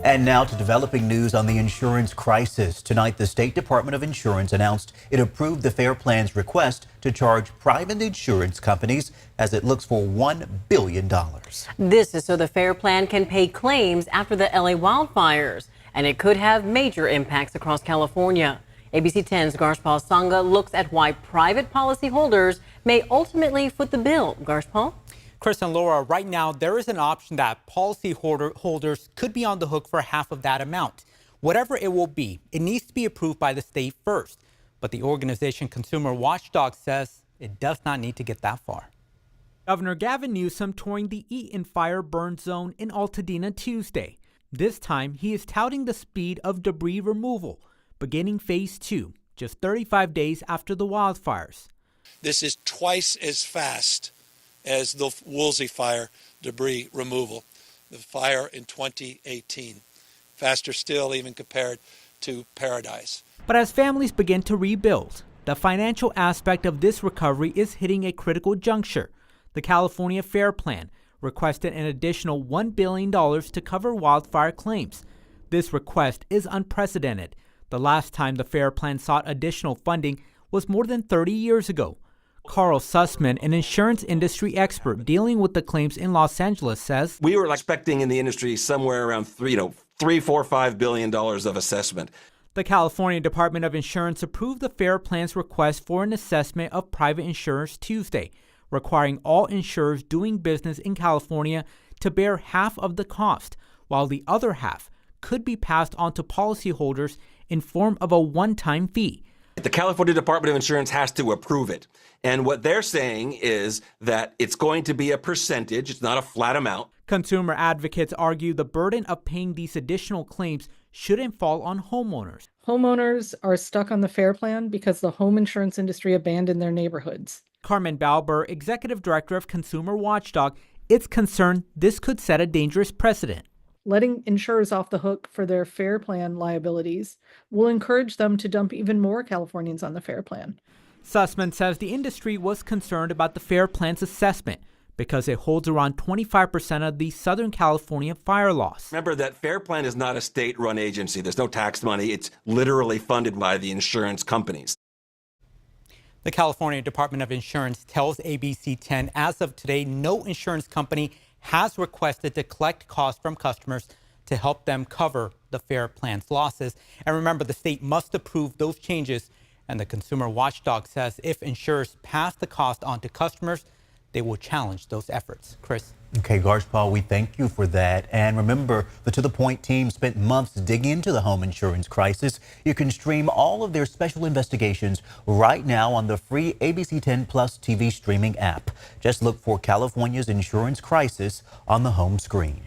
And now to developing news on the insurance crisis. Tonight, the State Department of Insurance announced it approved the FAIR Plan's request to charge private insurance companies as it looks for $1 billion. This is so the FAIR Plan can pay claims after the LA wildfires, and it could have major impacts across California. ABC 10's Garshpal Sangha looks at why private policyholders may ultimately foot the bill. Garshpal? Chris and Laura, right now there is an option that policyholders could be on the hook for half of that amount. Whatever it will be, it needs to be approved by the state first. But the organization Consumer Watchdog says it does not need to get that far. Governor Gavin Newsom touring the Eaton fire burn zone in Altadena Tuesday. This time, he is touting the speed of debris removal, beginning phase 2, just 35 days after the wildfires. This is twice as fast as the Woolsey fire debris removal, the fire in 2018. Faster still, even compared to Paradise. But as families begin to rebuild, the financial aspect of this recovery is hitting a critical juncture. The California FAIR Plan requested an additional $1 billion to cover wildfire claims. This request is unprecedented. The last time the FAIR Plan sought additional funding was more than 30 years ago. Carl Sussman, an insurance industry expert dealing with the claims in Los Angeles, says we were expecting in the industry somewhere around $3, $4, $5 billion of assessment. The California Department of Insurance approved the FAIR Plan's request for an assessment of private insurers Tuesday, requiring all insurers doing business in California to bear half of the cost, while the other half could be passed on to policyholders in form of a one-time fee. The California Department of Insurance has to approve it. And what they're saying is that it's going to be a percentage. It's not a flat amount. Consumer advocates argue the burden of paying these additional claims shouldn't fall on homeowners. Homeowners are stuck on the FAIR Plan because the home insurance industry abandoned their neighborhoods. Carmen Balber, executive director of Consumer Watchdog, is concerned this could set a dangerous precedent. Letting insurers off the hook for their FAIR Plan liabilities will encourage them to dump even more Californians on the FAIR Plan. Sussman says the industry was concerned about the FAIR Plan's assessment because it holds around 25% of the Southern California fire loss. Remember that FAIR Plan is not a state-run agency. There's no tax money. It's literally funded by the insurance companies. The California Department of Insurance tells ABC 10 as of today, no insurance company has requested to collect costs from customers to help them cover the FAIR Plan's losses. And remember, the state must approve those changes. And the Consumer Watchdog says if insurers pass the cost on to customers, they will challenge those efforts. Chris. Okay, Garshpal, we thank you for that. And remember, the To The Point team spent months digging into the home insurance crisis. You can stream all of their special investigations right now on the free ABC 10 Plus TV streaming app. Just look for California's insurance crisis on the home screen.